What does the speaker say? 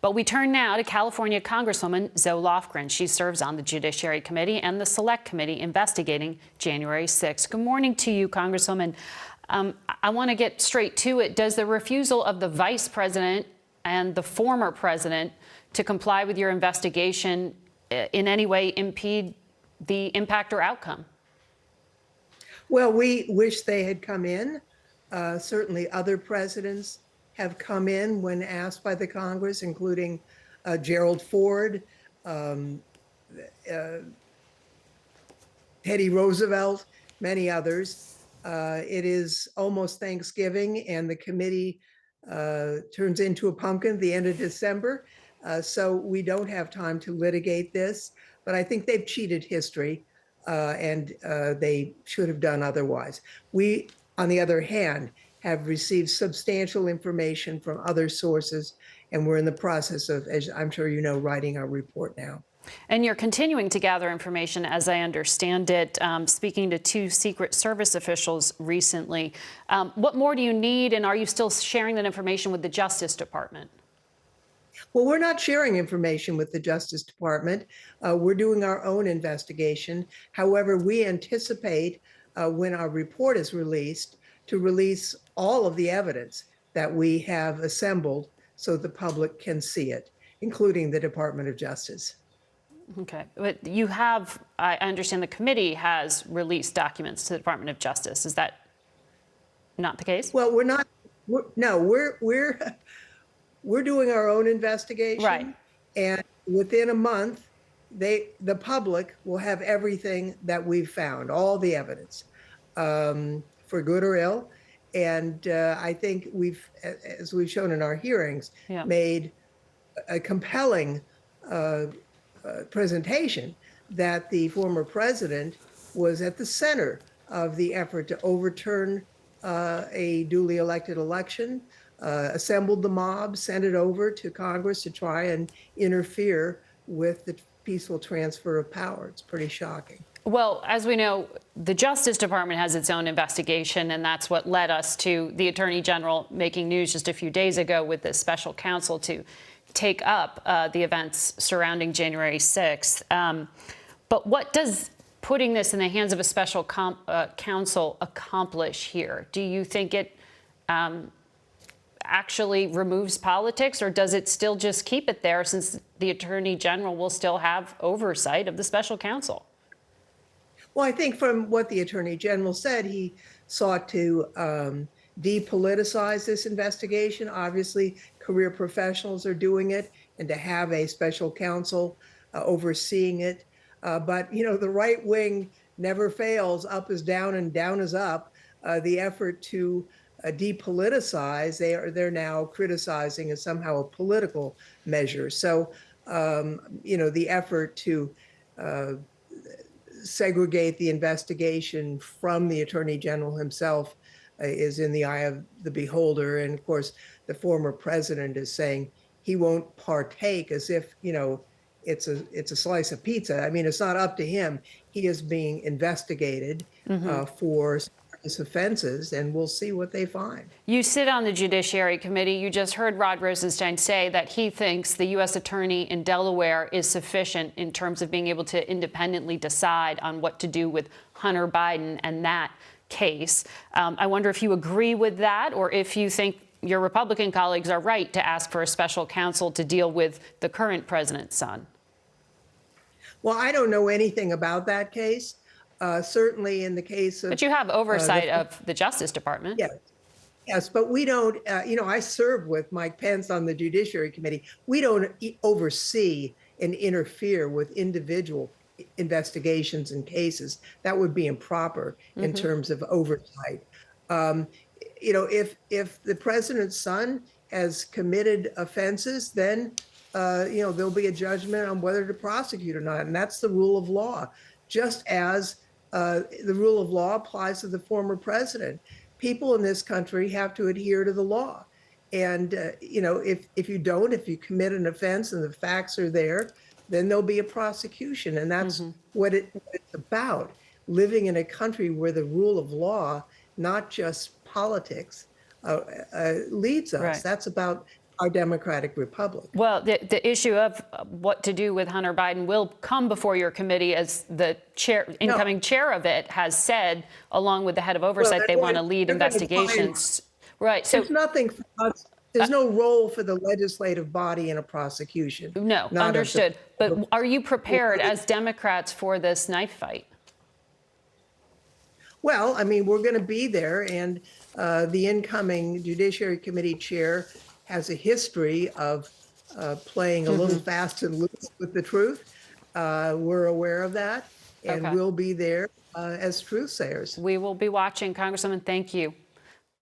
But we turn now to California Congresswoman Zoe Lofgren. She serves on the Judiciary Committee and the Select Committee investigating January 6th. Good morning to you, Congresswoman. I want to get straight to it. Does the refusal of the vice president and the former president to comply with your investigation in any way impede the impact or outcome? Well, we wish they had come in. Certainly other presidents have come in when asked by the Congress, including Gerald Ford, Teddy Roosevelt, many others. It is almost Thanksgiving and the committee turns into a pumpkin at the end of December. So we don't have time to litigate this, but I think they've cheated history and they should have done otherwise. We, on the other hand, have received substantial information from other sources, and we're in the process of, as I'm sure you know, writing our report now. And you're continuing to gather information, as I understand it, speaking to two Secret Service officials recently. What more do you need, and are you still sharing that information with the Justice Department? Well, we're not sharing information with the Justice Department. We're doing our own investigation. However, we anticipate when our report is released to release all of the evidence that we have assembled so the public can see it, including the Department of Justice. Okay, but you have, I understand the committee has released documents to the Department of Justice. Is that not the case? Well, we're not, we're doing our own investigation. Right. And within a month, the public will have everything that we've found, all the evidence, for good or ill. And I think we've, as we've shown in our hearings, made a compelling presentation that the former president was at the center of the effort to overturn a duly elected election, assembled the mob, sent it over to Congress to try and interfere with the peaceful transfer of power. It's pretty shocking. Well, as we know, the Justice Department has its own investigation, and that's what led us to the Attorney General making news just a few days ago with the special counsel to take up the events surrounding January 6th. But what does putting this in the hands of a special counsel accomplish here? Do you think it actually removes politics, or does it still just keep it there since the Attorney General will still have oversight of the special counsel? Well, I think from what the Attorney General said, he sought to depoliticize this investigation. Obviously, career professionals are doing it, and to have a special counsel overseeing it. But, you know, the right wing never fails. Up is down and down is up. The effort to depoliticize, they're now criticizing as somehow a political measure. So, you know, the effort to segregate the investigation from the Attorney General himself is in the eye of the beholder. And of course, the former president is saying he won't partake, as if, you know, it's a slice of pizza. I mean, it's not up to him. He is being investigated for serious offenses, and we'll see what they find. You sit on the Judiciary Committee. You just heard Rod Rosenstein say that he thinks the U.S. Attorney in Delaware is sufficient in terms of being able to independently decide on what to do with Hunter Biden and that case. I wonder if you agree with that, or if you think your Republican colleagues are right to ask for a special counsel to deal with the current president's son. Well, I don't know anything about that case. Certainly in the case of... But you have oversight of the Justice Department. Yes, yes, but we don't, you know, I serve with Mike Pence on the Judiciary Committee. We don't oversee and interfere with individual investigations and cases. That would be improper in terms of oversight. You know, if the president's son has committed offenses, then, you know, there'll be a judgment on whether to prosecute or not. And that's the rule of law, just as the rule of law applies to the former president. People in this country have to adhere to the law. And, you know, if you commit an offense and the facts are there, then there'll be a prosecution. And that's what it's about, living in a country where the rule of law, not just politics, leads us. Right. That's about our democratic republic. Well, the issue of what to do with Hunter Biden will come before your committee, as the incoming chair of it has said, along with the head of oversight, they want to lead investigations. Right. So there's nothing for us. There's no role for the legislative body in a prosecution. no, understood. But are you prepared as Democrats for this knife fight? Well, I mean, we're going to be there, and the incoming Judiciary Committee chair has a history of playing a little fast and loose with the truth. We're aware of that, and we'll be there as truth sayers. We will be watching. Congresswoman, thank you.